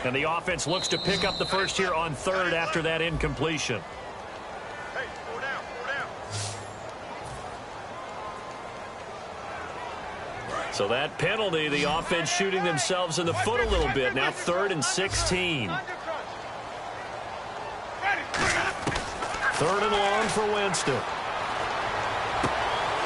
And the offense looks to pick up the first here on third after that incompletion. So that penalty, the offense shooting themselves in the foot a little bit. Now 3rd and 16. 3rd and long for Winston.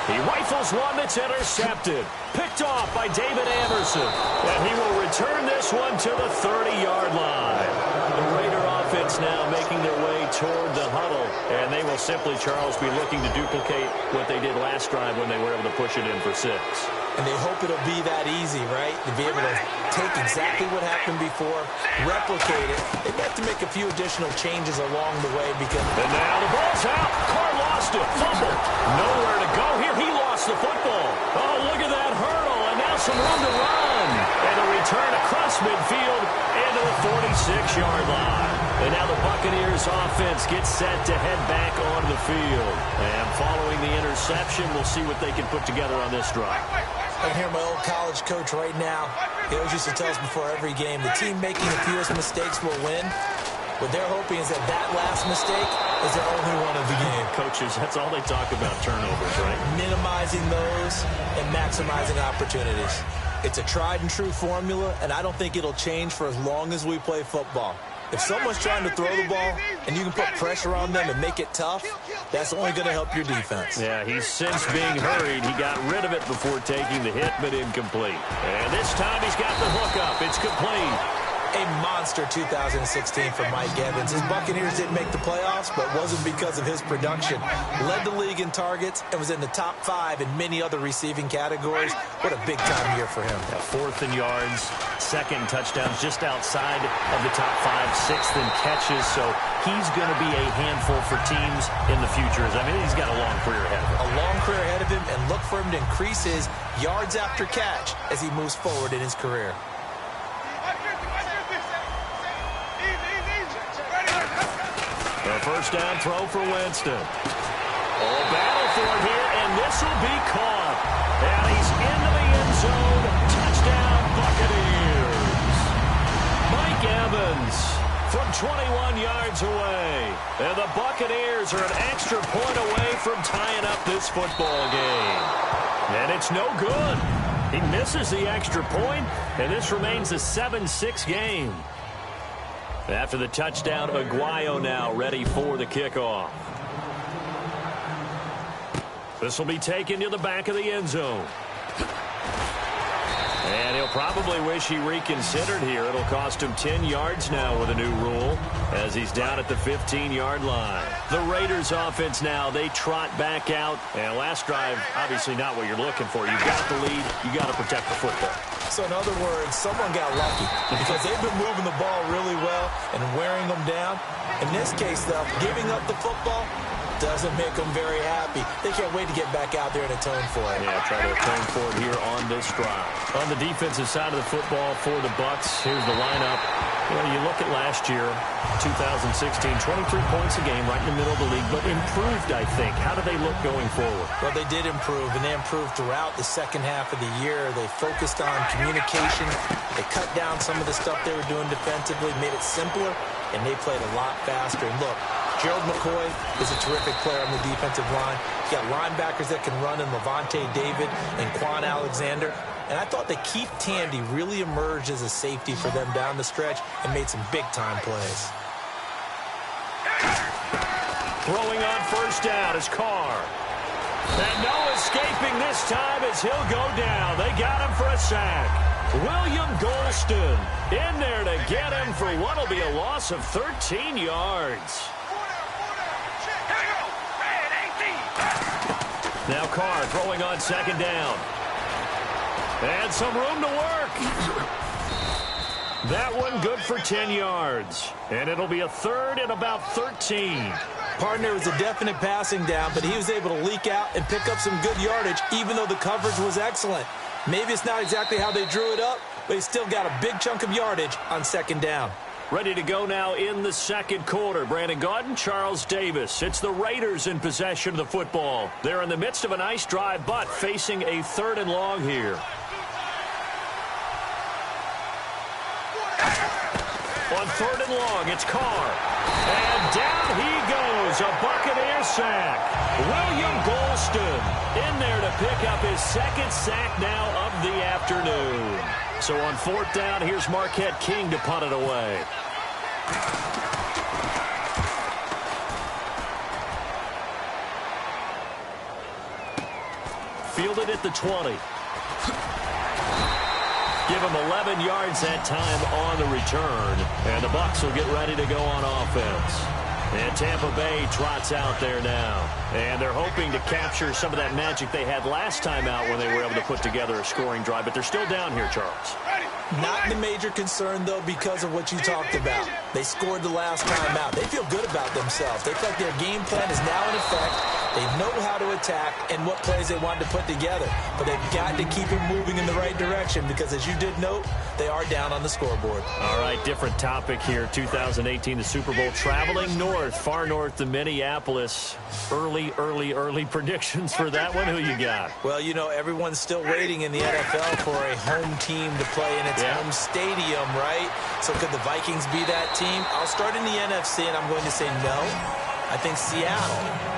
He rifles one that's intercepted. Picked off by David Anderson. And he will return this one to the 30-yard line. The Raider offense now making their way toward the huddle. And they will simply, Charles, be looking to duplicate what they did last drive when they were able to push it in for 6. And they hope it'll be that easy, right? To be able to take exactly what happened before, replicate it. They have to make a few additional changes along the way because... And now the ball's out. Carr lost it. Fumble. Nowhere to go here. He lost the football. Oh, look at that hurdle. And now some room to run. And a return across midfield into the 46-yard line. And now the Buccaneers offense gets set to head back onto the field. And following the interception, we'll see what they can put together on this drive. I can hear my old college coach right now. He always used to tell us before every game, the team making the fewest mistakes will win. What they're hoping is that that last mistake is their only one of the game. Coaches, that's all they talk about, turnovers, right? Minimizing those and maximizing opportunities. It's a tried and true formula, and I don't think it'll change for as long as we play football. If someone's trying to throw the ball and you can put pressure on them and make it tough, that's only going to help your defense. Yeah, he's since being hurried. He got rid of it before taking the hit, but incomplete. And this time he's got the hook up. It's complete. A monster 2016 for Mike Evans. His Buccaneers didn't make the playoffs, but it wasn't because of his production. Led the league in targets and was in the top 5 in many other receiving categories. What a big-time year for him. Yeah, 4th in yards, 2nd touchdowns just outside of the top 5, 6th in catches. So he's going to be a handful for teams in the future. I mean, he's got a long career ahead of him. A long career ahead of him, and look for him to increase his yards after catch as he moves forward in his career. A first down throw for Winston. Oh, battle for it here, and this will be caught. And he's into the end zone. Touchdown, Buccaneers. Mike Evans from 21 yards away. And the Buccaneers are an extra point away from tying up this football game. And it's no good. He misses the extra point, and this remains a 7-6 game. After the touchdown, Aguayo now ready for the kickoff. This will be taken to the back of the end zone. And he'll probably wish he reconsidered here. It'll cost him 10 yards now with a new rule as he's down at the 15-yard line. The Raiders offense now, they trot back out. And last drive, obviously not what you're looking for. You've got the lead. You got to protect the football. So in other words, someone got lucky because they've been moving the ball really well and wearing them down. In this case, though, giving up the football doesn't make them very happy. They can't wait to get back out there and atone for it. Yeah, try to atone for it here on this drive. On the defensive side of the football for the Bucs, here's the lineup. Well, you look at last year, 2016, 23 points a game right in the middle of the league, but improved, I think. How do they look going forward? Well, they did improve, and they improved throughout the second half of the year. They focused on communication. They cut down some of the stuff they were doing defensively, made it simpler, and they played a lot faster. And look, Gerald McCoy is a terrific player on the defensive line. You got linebackers that can run in Levante David and Quan Alexander. And I thought that Keith Tandy really emerged as a safety for them down the stretch and made some big-time plays. Throwing on first down is Carr. And no escaping this time as he'll go down. They got him for a sack. William Golston in there to get him for what will be a loss of 13 yards. Now Carr throwing on second down. And some room to work. That one good for 10 yards. And it'll be a third and about 13. Partner was a definite passing down, but he was able to leak out and pick up some good yardage, even though the coverage was excellent. Maybe it's not exactly how they drew it up, but he still got a big chunk of yardage on second down. Ready to go now in the second quarter. Brandon Gaudin, Charles Davis. It's the Raiders in possession of the football. They're in the midst of a nice drive, but facing a third and long here. On 3rd and long, it's Carr. And down he goes, a Buccaneer sack. William Golston in there to pick up his 2nd sack now of the afternoon. So on 4th down, here's Marquette King to punt it away. Fielded at the 20. Give him 11 yards that time on the return. And the Bucs will get ready to go on offense. And Tampa Bay trots out there now. And they're hoping to capture some of that magic they had last time out when they were able to put together a scoring drive. But they're still down here, Charles. Not the major concern, though, because of what you talked about. They scored the last time out. They feel good about themselves. They feel like their game plan is now in effect. They know how to attack and what plays they want to put together. But they've got to keep it moving in the right direction because, as you did note, they are down on the scoreboard. All right, different topic here. 2018, the Super Bowl, traveling north, far north to Minneapolis. Early predictions for that one. Who you got? Well, you know, everyone's still waiting in the NFL for a home team to play in its home stadium, right? So could the Vikings be that team? I'll start in the NFC, and I'm going to say no. I think Seattle.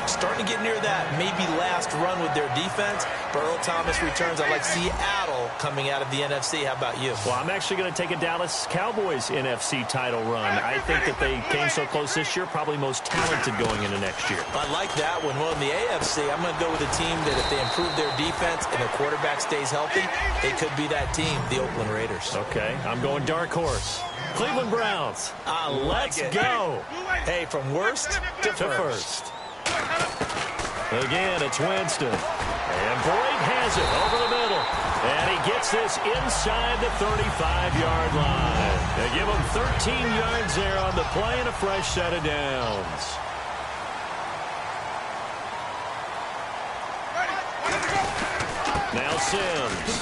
Starting to get near that maybe last run with their defense. Earl Thomas returns. I like Seattle coming out of the NFC. How about you? Well, I'm actually going to take a Dallas Cowboys NFC title run. I think that they came so close this year, probably most talented going into next year. I like that one. Well, in the AFC, I'm going to go with a team that if they improve their defense and their quarterback stays healthy, they could be that team, the Oakland Raiders. Okay, I'm going dark horse. Cleveland Browns. Let's go. Hey, from worst to first. Again, it's Winston. And Boyd has it over the middle. And he gets this inside the 35-yard line. They give him 13 yards there on the play and a fresh set of downs. Now Sims.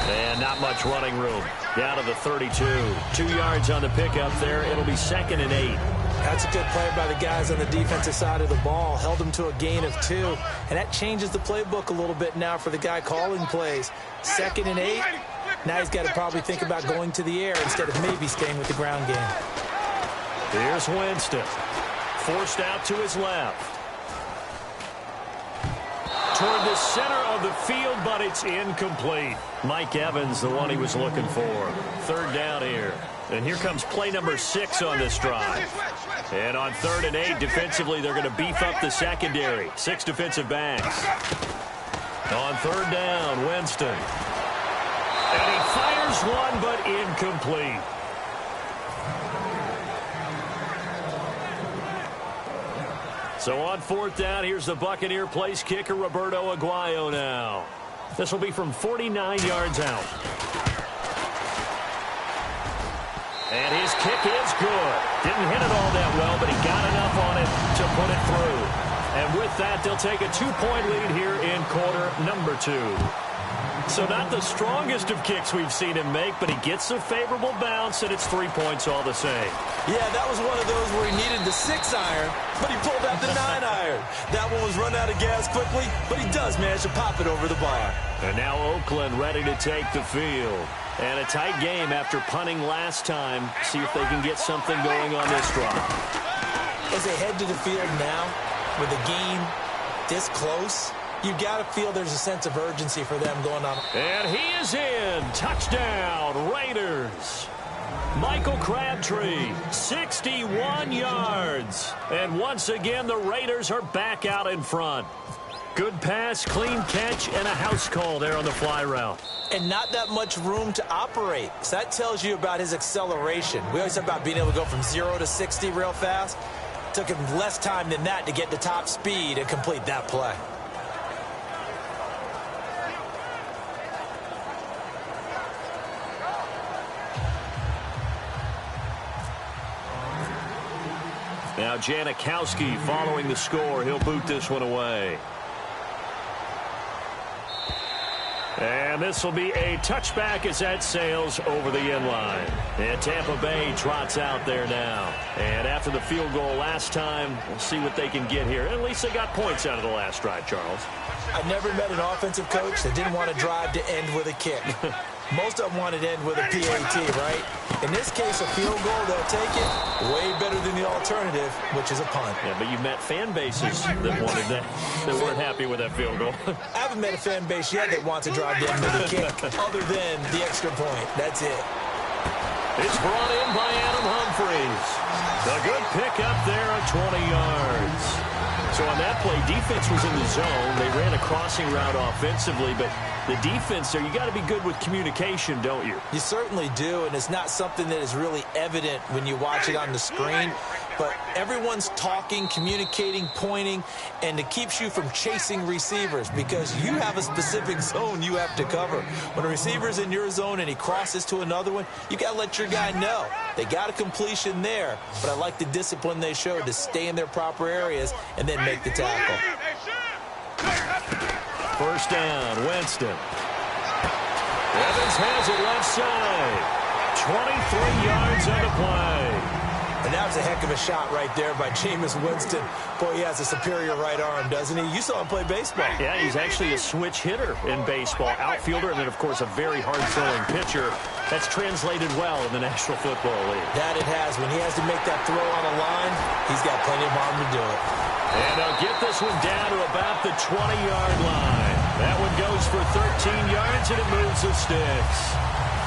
And not much running room. Down to the 32. 2 yards on the pickup there. It'll be 2nd and 8. That's a good play by the guys on the defensive side of the ball. Held them to a gain of 2. And that changes the playbook a little bit now for the guy calling plays. 2nd and 8. Now he's got to probably think about going to the air instead of maybe staying with the ground game. Here's Winston. Forced out to his left. Toward the center of the field, but it's incomplete. Mike Evans, the one he was looking for. 3rd down here. And here comes play number 6 on this drive. And on 3rd and 8, defensively, they're going to beef up the secondary. 6 defensive backs. On 3rd down, Winston. And he fires one, but incomplete. So on 4th down, here's the Buccaneer place kicker, Roberto Aguayo now. This will be from 49 yards out. And his kick is good. Didn't hit it all that well, but he got enough on it to put it through. And with that, they'll take a 2-point lead here in quarter number 2. So not the strongest of kicks we've seen him make, but he gets a favorable bounce, and it's 3 points all the same. Yeah, that was one of those where he needed the 6-iron, but he pulled out the 9-iron. That one was run out of gas quickly, but he does manage to pop it over the bar. And now Oakland ready to take the field. And a tight game after punting last time. See if they can get something going on this drive. As they head to the field now, with the game this close, you've got to feel there's a sense of urgency for them going on. And he is in. Touchdown, Raiders. Michael Crabtree, 61 yards. And once again, the Raiders are back out in front. Good pass, clean catch, and a house call there on the fly route. And not that much room to operate. So that tells you about his acceleration. We always talk about being able to go from 0 to 60 real fast. It took him less time than that to get to top speed and complete that play. Now Janikowski following the score. He'll boot this one away. And this will be a touchback as that sails over the end line. And Tampa Bay trots out there now. And after the field goal last time, we'll see what they can get here. At least they got points out of the last drive, Charles. I've never met an offensive coach that didn't want to drive to end with a kick. Most of them want it to end with a PAT, right? In this case, a field goal, they'll take it way better than the alternative, which is a punt. Yeah, but you've met fan bases that wanted that weren't happy with that field goal. I haven't met a fan base yet that wants to drive down with a kick other than the extra point. That's it. It's brought in by Adam Humphries. A good pickup there at 20 yards. So on that play, defense was in the zone. They ran a crossing route offensively, but the defense there, you got to be good with communication, don't you? You certainly do, and it's not something that is really evident when you watch it on the screen. But everyone's talking, communicating, pointing, and it keeps you from chasing receivers because you have a specific zone you have to cover. When a receiver's in your zone and he crosses to another one, you got to let your guy know. They got a completion there, but I like the discipline they showed to stay in their proper areas and then make the tackle. First down, Winston. Evans has it left side. 23 yards on the play. And that was a heck of a shot right there by Jameis Winston. Boy, he has a superior right arm, doesn't he? You saw him play baseball. Yeah, he's actually a switch hitter in baseball. Outfielder, and then, of course, a very hard-throwing pitcher. That's translated well in the National Football League. That it has. When he has to make that throw on a line, he's got plenty of arm to do it. And they'll get this one down to about the 20-yard line. That one goes for 13 yards, and it moves the sticks.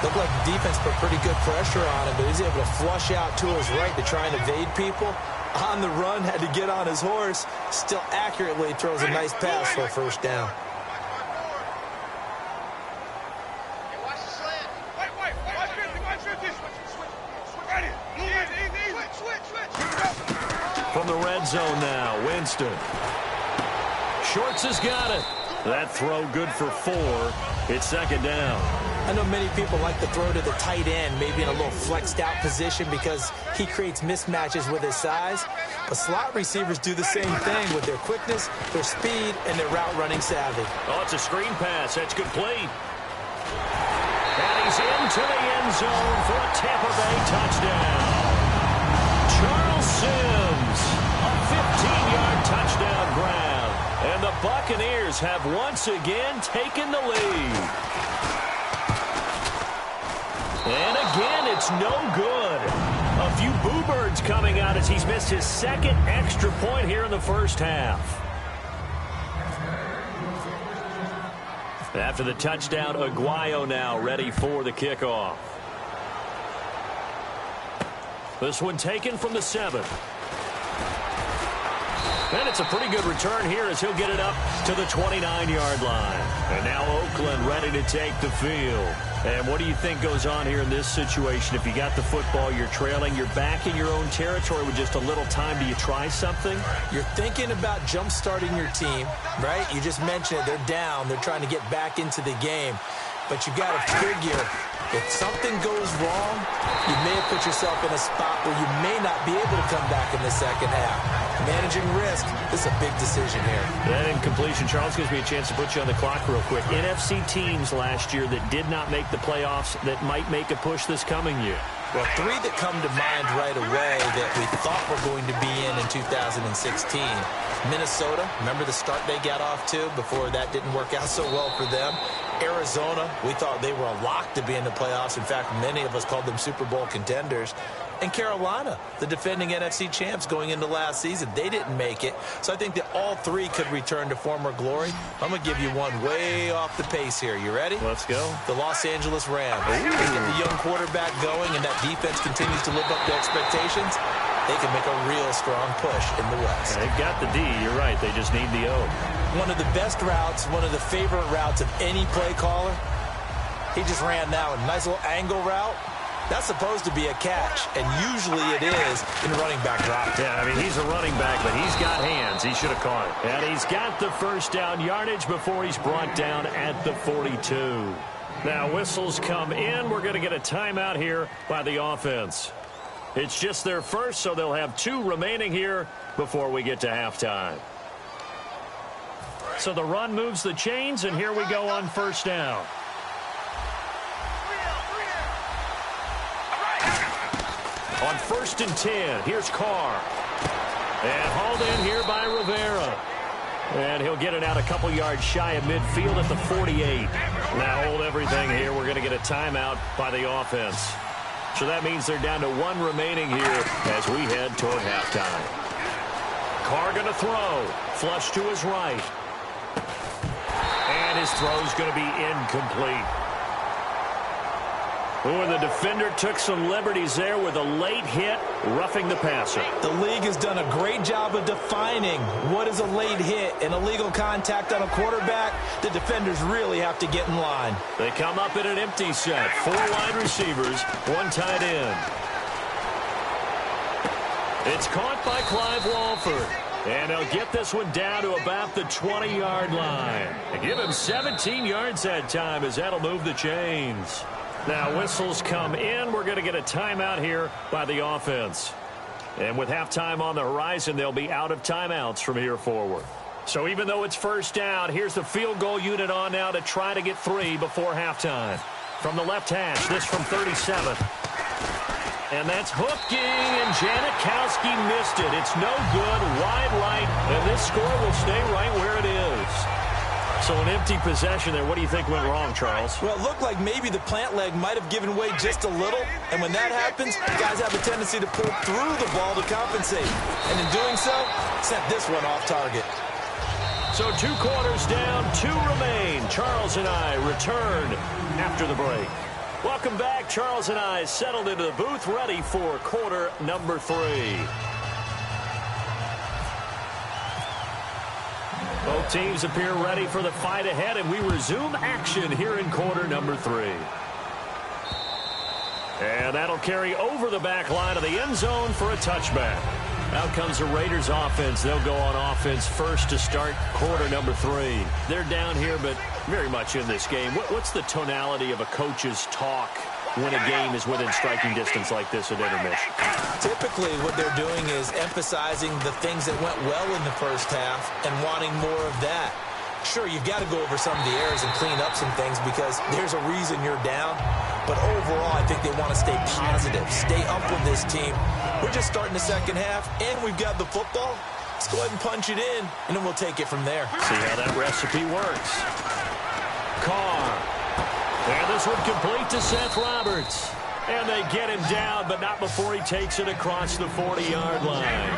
Looked like the defense put pretty good pressure on him, but he's able to flush out to his right to try and evade people. On the run, had to get on his horse. Still accurately throws a nice pass for a first down. From the red zone now, Winston. Shorts has got it. That throw good for 4. It's second down. I know many people like to throw to the tight end, maybe in a little flexed out position because he creates mismatches with his size. But slot receivers do the same thing with their quickness, their speed, and their route running savvy. Oh, it's a screen pass. That's complete. And he's into the end zone for a Tampa Bay touchdown. Charles Sims, a 15-yard touchdown grab. And the Buccaneers have once again taken the lead. And again, it's no good. A few boo birds coming out as he's missed his second extra point here in the first half. After the touchdown, Aguayo now ready for the kickoff. This one taken from the 7. And it's a pretty good return here as he'll get it up to the 29-yard line. And now Oakland ready to take the field. And what do you think goes on here in this situation? If you got the football, you're trailing, you're back in your own territory with just a little time. Do you try something? You're thinking about jump-starting your team, right? You just mentioned it. They're down. They're trying to get back into the game. But you got to figure, if something goes wrong, you may have put yourself in a spot where you may not be able to come back in the second half. Managing risk, this is a big decision here. That incompletion, Charles, gives me a chance to put you on the clock real quick. NFC teams last year that did not make the playoffs that might make a push this coming year. Well, 3 that come to mind right away that we thought were going to be in 2016. Minnesota, remember the start they got off to before that didn't work out so well for them. Arizona, we thought they were a lock to be in the playoffs. In fact, many of us called them Super Bowl contenders. And Carolina, the defending NFC champs going into last season, they didn't make it. So I think that all 3 could return to former glory. I'm going to give you one way off the pace here. You ready? Let's go. The Los Angeles Rams. They get the young quarterback going, and that defense continues to live up to expectations. They can make a real strong push in the West. They've got the D. You're right. They just need the O. One of the best routes, one of the favorite routes of any play caller. He just ran now a nice little angle route. That's supposed to be a catch, and usually it is in running back drop. Yeah, I mean, he's a running back, but he's got hands. He should have caught it. And he's got the first down yardage before he's brought down at the 42. Now, whistles come in. We're going to get a timeout here by the offense. It's just their first, so they'll have 2 remaining here before we get to halftime. So the run moves the chains, and here we go on first down. On 1st and 10, here's Carr. And hauled in here by Rivera. And he'll get it out a couple yards shy of midfield at the 48. Now hold everything here. We're going to get a timeout by the offense. So that means they're down to one remaining here as we head toward halftime. Carr going to throw. Flush to his right. And his throw's going to be incomplete. Oh, and the defender took some liberties there with a late hit, roughing the passer. The league has done a great job of defining what is a late hit. An illegal contact on a quarterback, the defenders really have to get in line. They come up in an empty set. 4 wide receivers, 1 tight end. It's caught by Clive Walford. And they'll get this one down to about the 20-yard line. They give him 17 yards that time as that'll move the chains. Now whistles come in. We're going to get a timeout here by the offense. And with halftime on the horizon, they'll be out of timeouts from here forward. So even though it's first down, here's the field goal unit on now to try to get 3 before halftime. From the left hash, this from 37. And that's hooking, and Janikowski missed it. It's no good, wide right, and this score will stay right where it is. So an empty possession there. What do you think went wrong, Charles? Well, it looked like maybe the plant leg might have given way just a little, and when that happens, guys have a tendency to pull through the ball to compensate. And in doing so, sent this one off target. So 2 quarters down, 2 remain. Charles and I return after the break. Welcome back. Charles and I settled into the booth, ready for quarter number 3. Both teams appear ready for the fight ahead, and we resume action here in quarter number 3. And that'll carry over the back line of the end zone for a touchback. Out comes the Raiders offense. They'll go on offense first to start quarter number 3. They're down here, but very much in this game. What's the tonality of a coach's talk when a game is within striking distance like this at intermission? Typically, what they're doing is emphasizing the things that went well in the first half and wanting more of that. Sure, you've got to go over some of the errors and clean up some things because there's a reason you're down. But overall, I think they want to stay positive, stay up with this team. We're just starting the second half, and we've got the football. Let's go ahead and punch it in, and then we'll take it from there. See how that recipe works. Carr. And this one complete to Seth Roberts. And they get him down, but not before he takes it across the 40-yard line.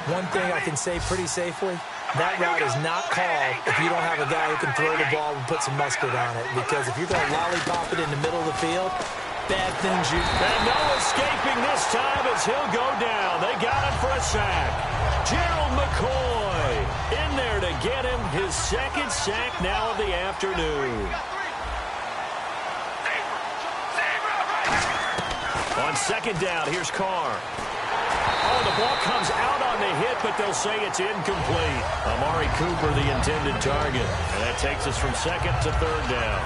One thing I can say pretty safely, that route is not called if you don't have a guy who can throw the ball and put some mustard on it. Because if you're going to lollipop it in the middle of the field, bad things you... And no escaping this time as he'll go down. They got him for a sack. Gerald McCoy in there to get him his second sack now of the afternoon. On second down, here's Carr. Oh, the ball comes out on the hit, but they'll say it's incomplete. Amari Cooper, the intended target. And that takes us from second to third down.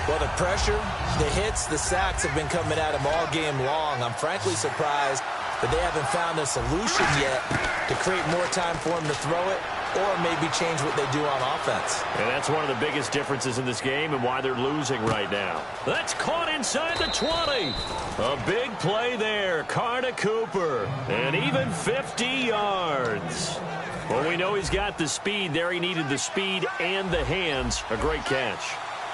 Well, the pressure, the hits, the sacks have been coming at him all game long. I'm frankly surprised that they haven't found a solution yet to create more time for him to throw it or maybe change what they do on offense. And that's one of the biggest differences in this game and why they're losing right now. That's caught inside the 20. A big play there. Carr to Cooper. And even 50 yards. Well, we know he's got the speed there. He needed the speed and the hands. A great catch.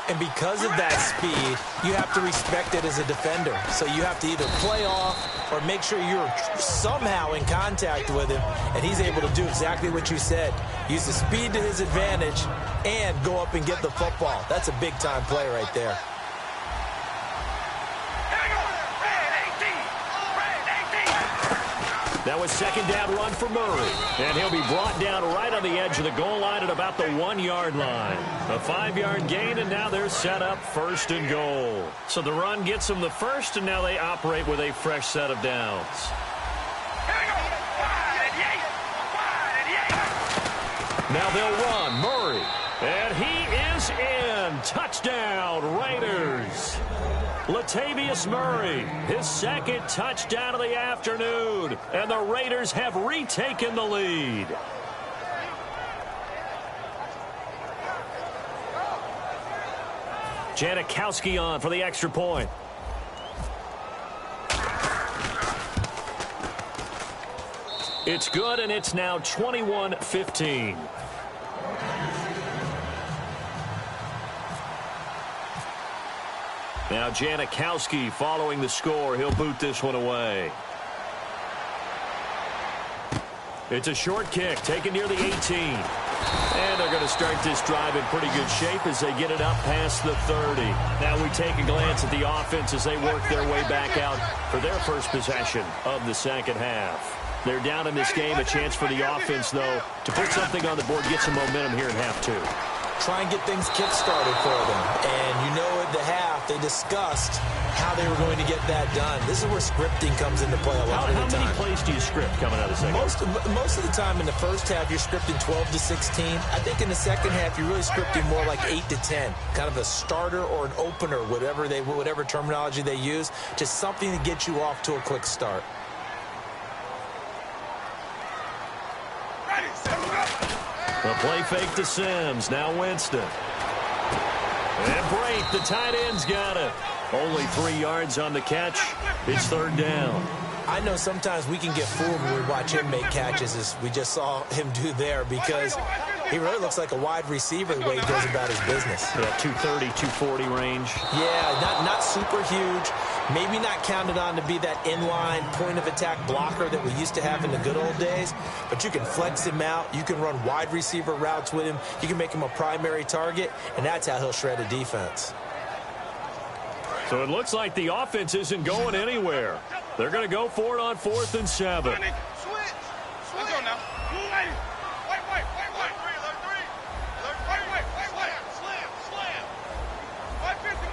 And because of that speed, you have to respect it as a defender. So you have to either play off or make sure you're somehow in contact with him. And he's able to do exactly what you said. Use the speed to his advantage and go up and get the football. That's a big-time play right there. That was second down run for Murray. And he'll be brought down right on the edge of the goal line at about the 1-yard line. A 5-yard gain, and now they're set up first and goal. So the run gets them the first, and now they operate with a fresh set of downs. Now they'll run. Murray. And he is in. Touchdown, Raiders. Latavius Murray, his second touchdown of the afternoon, and the Raiders have retaken the lead. Janikowski on for the extra point. It's good, and it's now 21-15. Now Janikowski following the score. He'll boot this one away. It's a short kick taken near the 18. And they're going to start this drive in pretty good shape as they get it up past the 30. Now we take a glance at the offense as they work their way back out for their first possession of the second half. They're down in this game. A chance for the offense, though, to put something on the board, get some momentum here in half two. Try and get things kick-started for them. And you know at the half, they discussed how they were going to get that done. This is where scripting comes into play a lot of the time. How many plays do you script coming out of the second half? Most of the time in the first half, you're scripting 12 to 16. I think in the second half, you're really scripting more like 8 to 10. Kind of a starter or an opener, whatever terminology they use. Just something to get you off to a quick start. A play fake to Sims. Now Winston. And Brate, the tight end's got it. Only 3 yards on the catch. It's third down. I know sometimes we can get fooled when we watch him make catches, as we just saw him do there, because he really looks like a wide receiver the way he goes about his business. Yeah, 230, 240 range. Yeah, not super huge. Maybe not counted on to be that inline point-of-attack blocker that we used to have in the good old days, but you can flex him out. You can run wide receiver routes with him. You can make him a primary target, and that's how he'll shred a defense. So it looks like the offense isn't going anywhere. They're going to go for it on 4th and 7. Switch. Let's go now. Wait. Slam. 550.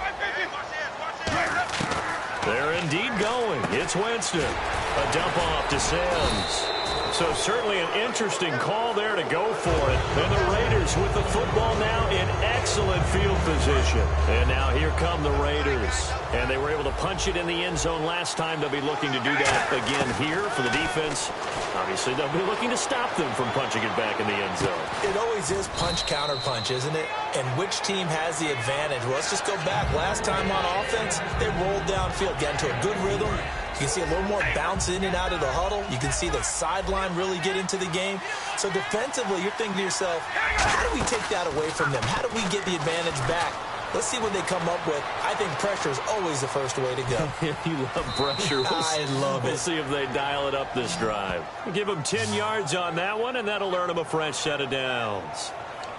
They're indeed going. It's Winston. A dump off to Sims. So certainly an interesting call there to go for it. And the Raiders with the football now in excellent field position. And now here come the Raiders. And they were able to punch it in the end zone last time. They'll be looking to do that again here for the defense. Obviously, they'll be looking to stop them from punching it back in the end zone. It always is punch-counter-punch, isn't it? And which team has the advantage? Well, let's just go back. Last time on offense, they rolled downfield, got into a good rhythm. You can see a little more bounce in and out of the huddle. You can see the sideline really get into the game. So defensively, you're thinking to yourself, how do we take that away from them? How do we get the advantage back? Let's see what they come up with. I think pressure is always the first way to go. You love pressure. I love it. We'll see if they dial it up this drive. Give them 10 yards on that one, and that'll earn them a fresh set of downs.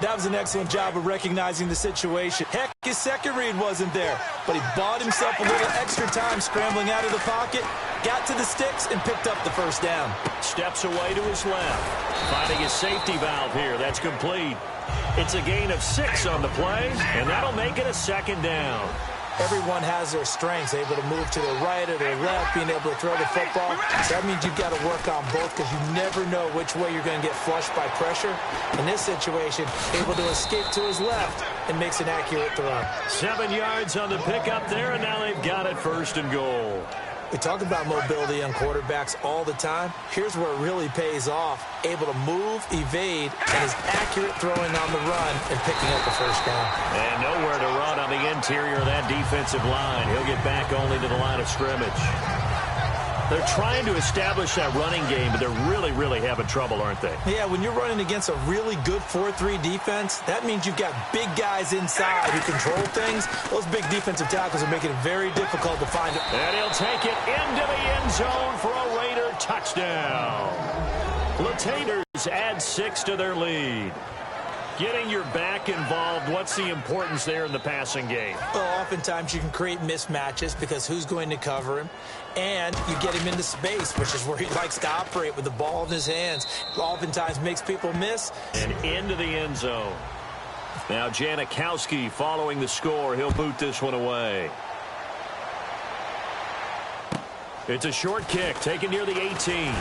That was an excellent job of recognizing the situation. Heck, his second read wasn't there, but he bought himself a little extra time scrambling out of the pocket, got to the sticks, and picked up the first down. Steps away to his left. Finding his safety valve here. That's complete. It's a gain of 6 on the play, and that'll make it a second down. Everyone has their strengths, able to move to their right or their left, being able to throw the football. So that means you've got to work on both because you never know which way you're going to get flushed by pressure. In this situation, able to escape to his left and makes an accurate throw. 7 yards on the pickup there, and now they've got it 1st and goal. We talk about mobility on quarterbacks all the time. Here's where it really pays off. Able to move, evade, and is accurate throwing on the run and picking up the first down. And nowhere to run on the interior of that defensive line. He'll get back only to the line of scrimmage. They're trying to establish that running game, but they're really having trouble, aren't they? Yeah, when you're running against a really good 4-3 defense, that means you've got big guys inside who control things. Those big defensive tackles are making it very difficult to find it. And he'll take it into the end zone for a Raider touchdown. Latators add 6 to their lead. Getting your back involved, what's the importance there in the passing game? Well, oftentimes you can create mismatches because who's going to cover him? And you get him into space, which is where he likes to operate with the ball in his hands. Oftentimes makes people miss. And into the end zone. Now Janikowski following the score. He'll boot this one away. It's a short kick taken near the 18.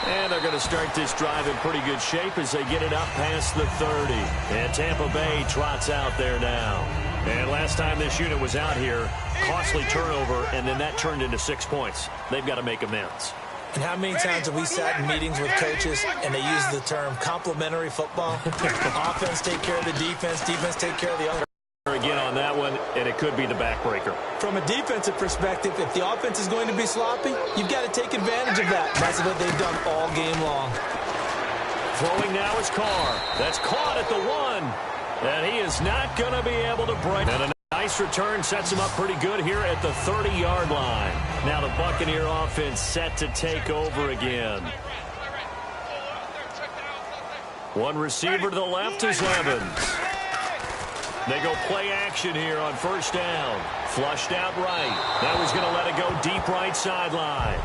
And they're going to start this drive in pretty good shape as they get it up past the 30. And Tampa Bay trots out there now. And last time this unit was out here, costly turnover, and then that turned into 6 points. They've got to make amends. And how many times have we sat in meetings with coaches and they use the term complementary football? Offense take care of the defense, defense take care of the other. Again on that one, and it could be the backbreaker. From a defensive perspective, if the offense is going to be sloppy, you've got to take advantage of that. That's what they've done all game long. Throwing now is Carr. That's caught at the 1. And he is not going to be able to break. And a Nice return, sets him up pretty good here at the 30-yard line. Now the Buccaneer offense set to take over again. One receiver to the left is Evans. They go play action here on first down. Flushed out right. That was going to let it go deep right sideline.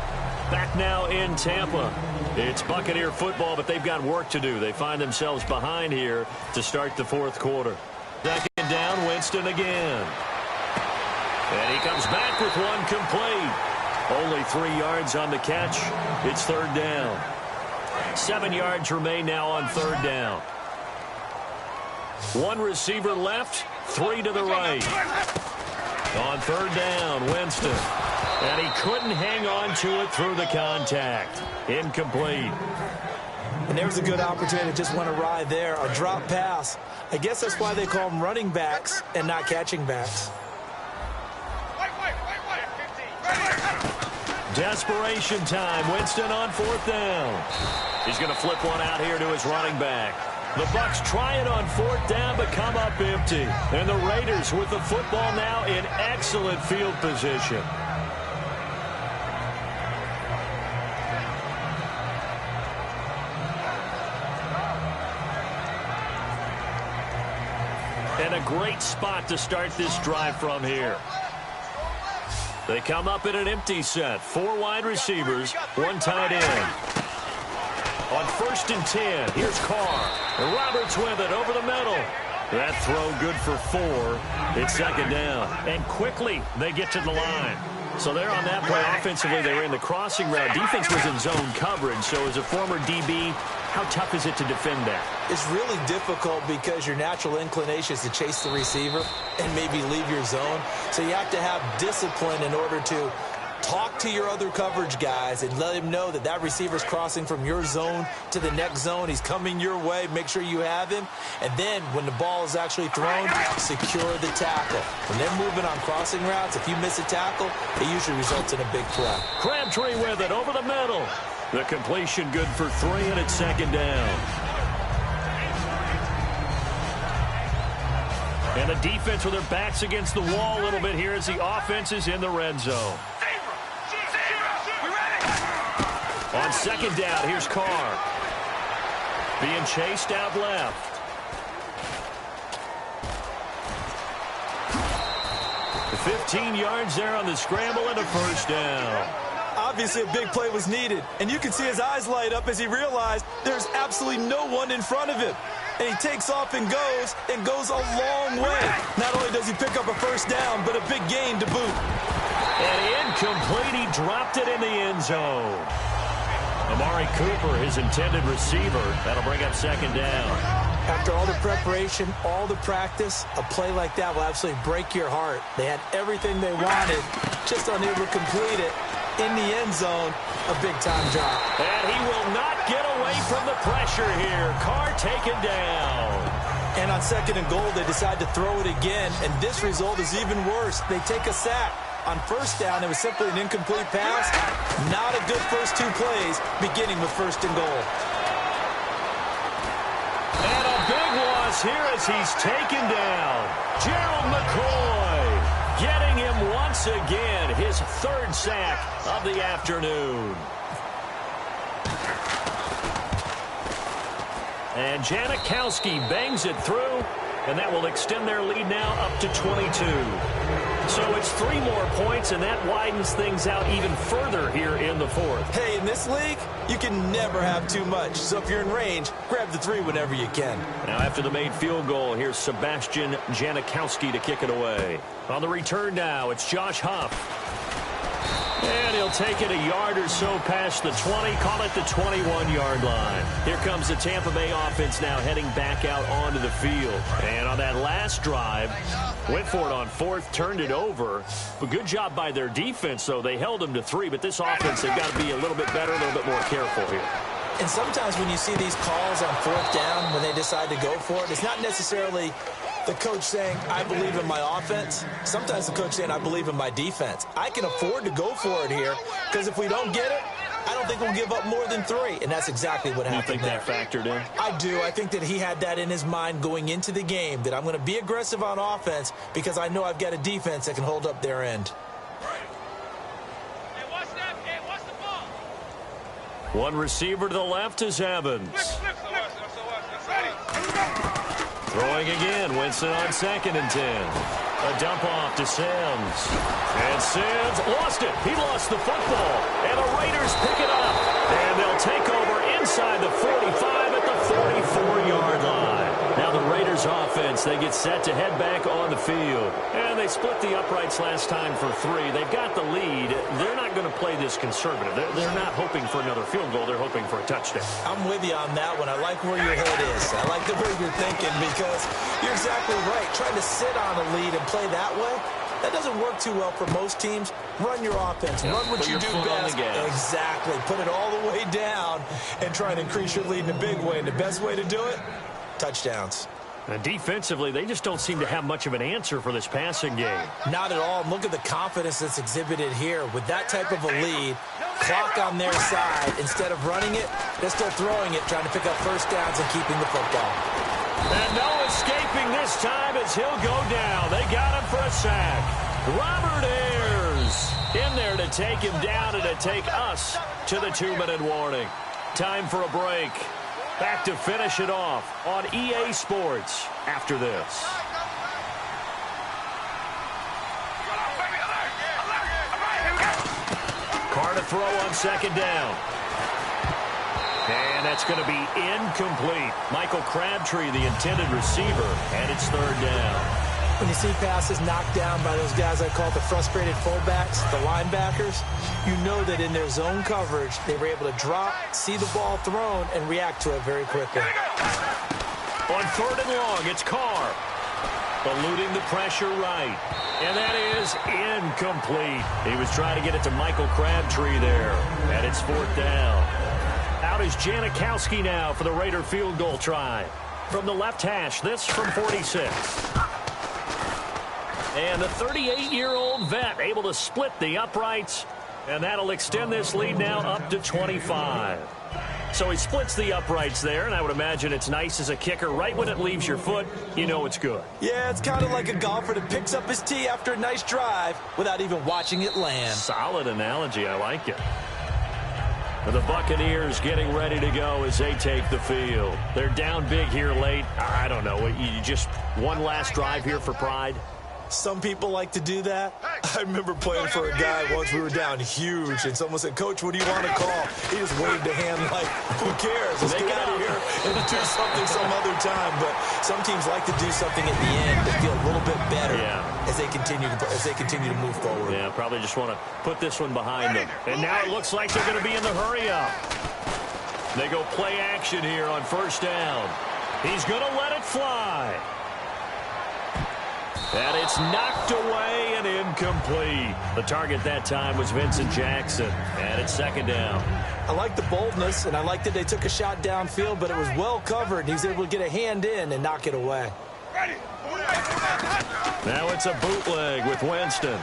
Back now in Tampa. It's Buccaneer football, but they've got work to do. They find themselves behind here to start the fourth quarter. Second down, Winston again. And he comes back with one complete. Only 3 yards on the catch. It's third down. 7 yards remain now on third down. One receiver left, 3 to the right. On third down, Winston. And he couldn't hang on to it through the contact. Incomplete. And there's a good opportunity to just want to ride there. A drop pass. I guess that's why they call them running backs and not catching backs. Desperation time. Winston on fourth down. He's going to flip one out here to his running back. The Bucs try it on fourth down, but come up empty. And the Raiders with the football now in excellent field position. And a great spot to start this drive from here. They come up in an empty set. 4 wide receivers, 1 tight end. On first and 10, here's Carr. And Roberts with it over the middle. That throw good for 4. It's second down. And quickly they get to the line. So they're on that play. Offensively, they ran the crossing route. Defense was in zone coverage. So as a former DB, how tough is it to defend that? It's really difficult because your natural inclination is to chase the receiver and maybe leave your zone. So you have to have discipline in order to talk to your other coverage guys and let him know that that receiver's crossing from your zone to the next zone. He's coming your way. Make sure you have him. And then when the ball is actually thrown, secure the tackle. When they're moving on crossing routes, if you miss a tackle, it usually results in a big play. Crabtree with it over the middle. The completion good for 3, and it's second down. And the defense with their backs against the wall a little bit here as the offense is in the red zone. On second down, here's Carr. Being chased out left. 15 yards there on the scramble and a first down. Obviously, a big play was needed, and you can see his eyes light up as he realized there's absolutely no one in front of him. And he takes off and goes a long way. Not only does he pick up a first down, but a big gain to boot. And incomplete, he dropped it in the end zone. Amari Cooper, his intended receiver. That'll bring up second down. After all the preparation, all the practice, a play like that will absolutely break your heart. They had everything they wanted, just unable to complete it. In the end zone, a big-time drop. And he will not get away from the pressure here. Carr taken down. And on second and goal, they decide to throw it again, and this result is even worse. They take a sack. On first down, it was simply an incomplete pass. Not a good first 2 plays, beginning with first and goal. And a big loss here as he's taken down. Gerald McCoy getting him once again, his 3rd sack of the afternoon. And Janikowski bangs it through, and that will extend their lead now up to 22. So it's 3 more points, and that widens things out even further here in the 4th. Hey, in this league, you can never have too much. So if you're in range, grab the 3 whenever you can. Now after the made field goal, here's Sebastian Janikowski to kick it away. On the return now, it's Josh Huff. And he'll take it a yard or so past the 20, call it the 21-yard line. Here comes the Tampa Bay offense now heading back out onto the field. And on that last drive, went for it on 4th, turned it over. But good job by their defense, though. They held them to 3, but this offense, they've got to be a little bit better, a little bit more careful here. And sometimes when you see these calls on 4th down, when they decide to go for it, it's not necessarily the coach saying, I believe in my offense. Sometimes the coach saying, I believe in my defense. I can afford to go for it here because if we don't get it, I don't think we'll give up more than 3, and that's exactly what happened. You think that factored in? I do. I think that he had that in his mind going into the game, that I'm going to be aggressive on offense because I know I've got a defense that can hold up their end. Hey, watch that. Hey, watch the ball. One receiver to the left is Evans. Throwing again, Winston on 2nd and 10. A dump off to Sims. And Sims lost it. He lost the football. And the Raiders pick it up. And they'll take over inside the 45 at the 44-yard line. Now the Raiders offense, they get set to head back on the field. And they split the uprights last time for 3. They've got the lead. They're not going to play this conservative. They're not hoping for another field goal. They're hoping for a touchdown. I'm with you on that one. I like where your head is. I like the way you're thinking because you're exactly right. Trying to sit on a lead and play that way, that doesn't work too well for most teams. Run your offense. Run what you do best. Exactly. Put it all the way down and try and increase your lead in a big way. And the best way to do it, touchdowns. And defensively, they just don't seem to have much of an answer for this passing game. Not at all. Look at the confidence that's exhibited here. With that type of a lead, clock on their side, instead of running it, they're still throwing it, trying to pick up first downs and keeping the football. And no escaping this time as he'll go down. They got him for a sack. Robert Ayers in there to take him down and to take us to the 2-minute warning. Time for a break. Back to finish it off on EA Sports after this. Carr to throw on 2nd down. And that's going to be incomplete. Michael Crabtree, the intended receiver, and it's 3rd down. When you see passes knocked down by those guys I call the frustrated fullbacks, the linebackers, you know that in their zone coverage, they were able to drop, see the ball thrown, and react to it very quickly. On 3rd and long, it's Carr. Eluding the pressure right. And that is incomplete. He was trying to get it to Michael Crabtree there. And it's 4th down. Out is Janikowski now for the Raider field goal try. From the left hash, this from 46. And the 38-year-old vet able to split the uprights. And that'll extend this lead now up to 25. So he splits the uprights there, and I would imagine it's nice as a kicker. Right when it leaves your foot, you know it's good. Yeah, it's kind of like a golfer that picks up his tee after a nice drive without even watching it land. Solid analogy. I like it. But the Buccaneers getting ready to go as they take the field. They're down big here late. I don't know. You just one last drive here for pride? Some people like to do that. I remember playing for a guy once. We were down huge, and someone said, "Coach, what do you want to call?" He just waved a hand like, who cares? Let's get out of here and do something some other time. But some teams like to do something at the end to feel a little bit better as they continue to move forward. Yeah, probably just want to put this one behind them. And now it looks like they're going to be in the hurry-up. They go play action here on 1st down. He's going to let it fly. And it's knocked away and incomplete. The target that time was Vincent Jackson. And it's 2nd down. I like the boldness, and I like that they took a shot downfield, but it was well covered. He was able to get a hand in and knock it away. Now it's a bootleg with Winston.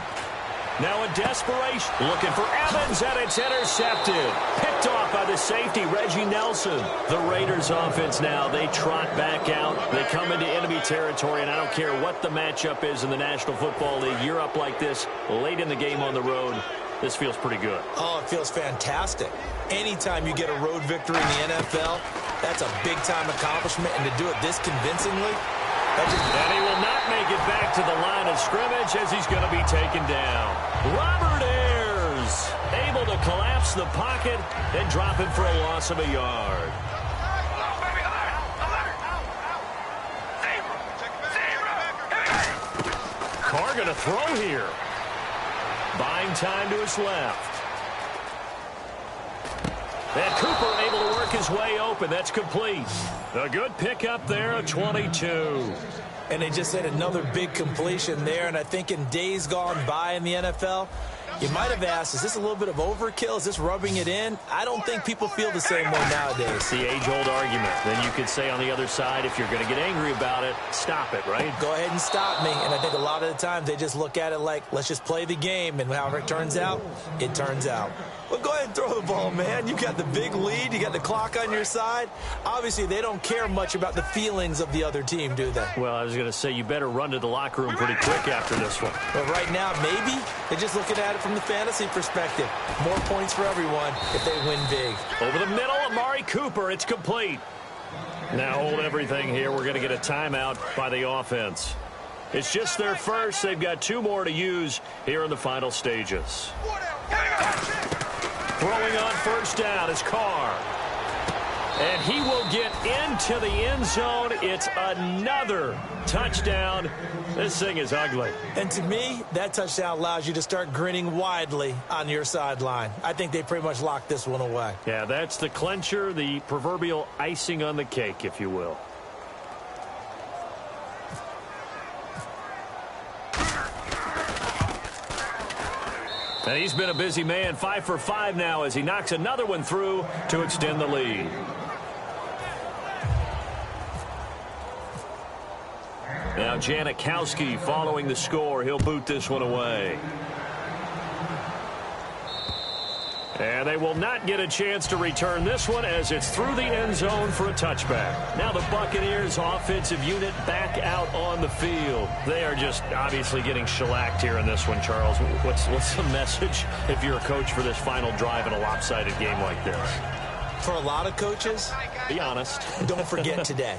Now a desperation. Looking for Evans, and it's intercepted. Picked off by the safety, Reggie Nelson. The Raiders offense now, they trot back out. They come into enemy territory, and I don't care what the matchup is in the National Football League. You're up like this late in the game on the road. This feels pretty good. Oh, it feels fantastic. Anytime you get a road victory in the NFL, that's a big-time accomplishment, and to do it this convincingly, and he will not make it back to the line of scrimmage as he's going to be taken down. Robert Ayers able to collapse the pocket and drop him for a loss of a yard. Carr going to throw here. Buying time to his left. And Cooper able to work his way open. That's complete. A good pickup there, a 22. And they just had another big completion there. And I think in days gone by in the NFL, you might have asked, is this a little bit of overkill? Is this rubbing it in? I don't think people feel the same way nowadays. It's the age-old argument. Then you could say on the other side, if you're going to get angry about it, stop it, right? Go ahead and stop me. And I think a lot of the times they just look at it like, let's just play the game. And however it turns out, it turns out. Well, go ahead. throw the ball, man. You got the big lead. You got the clock on your side. Obviously, they don't care much about the feelings of the other team, do they? Well, I was going to say, you better run to the locker room pretty quick after this one. But right now, maybe they're just looking at it from the fantasy perspective. More points for everyone if they win big. Over the middle, Amari Cooper. It's complete. Now hold everything here. We're going to get a timeout by the offense. It's just their first. They've got 2 more to use here in the final stages. Throwing on first down is Carr. And he will get into the end zone. It's another touchdown. This thing is ugly. And to me, that touchdown allows you to start grinning widely on your sideline. I think they pretty much locked this one away. Yeah, that's the clincher, the proverbial icing on the cake, if you will. And he's been a busy man, 5 for 5 now as he knocks another one through to extend the lead. Now Janikowski following the score. He'll boot this one away. And they will not get a chance to return this one as it's through the end zone for a touchback. Now the Buccaneers offensive unit back out on the field. They are just obviously getting shellacked here in this one, Charles. What's the message if you're a coach for this final drive in a lopsided game like this? For a lot of coaches, be honest. Don't forget today.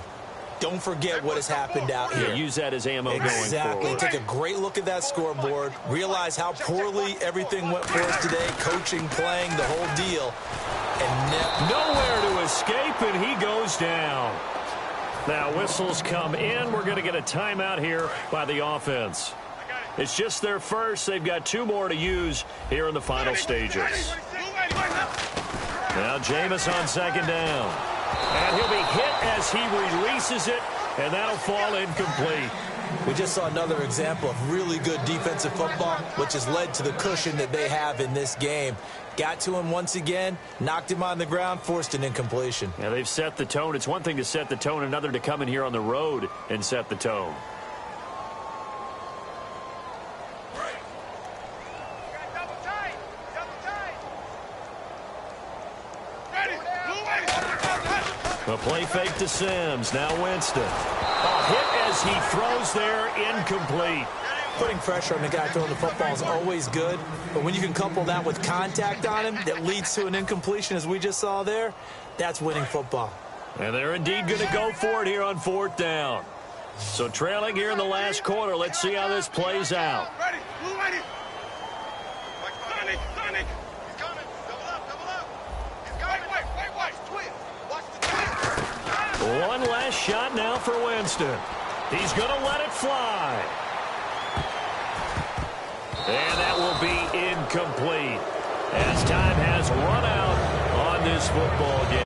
Don't forget what has happened out here. Yeah, use that as ammo going forward. Exactly. Take a great look at that scoreboard. Realize how poorly everything went for us today. Coaching, playing, the whole deal. And nowhere to escape, and he goes down. Now whistles come in. We're going to get a timeout here by the offense. It's just their first. They've got 2 more to use here in the final stages. Now Jameis on second down. And he'll be hit as he releases it, and that'll fall incomplete. We just saw another example of really good defensive football, which has led to the cushion that they have in this game. Got to him once again, knocked him on the ground, forced an incompletion. Yeah, they've set the tone. It's one thing to set the tone, another to come in here on the road and set the tone. A play fake to Sims. Now Winston. A hit as he throws there, incomplete. Putting pressure on the guy throwing the football is always good, but when you can couple that with contact on him that leads to an incompletion, as we just saw there, that's winning football. And they're indeed going to go for it here on 4th down. So trailing here in the last quarter. Let's see how this plays out. Ready. Ready. Sonic. He's coming. Double up. He's coming. Wait. Twist. Watch the twist. One last shot now for Winston. He's going to let it fly. And that will be incomplete as time has run out on this football game.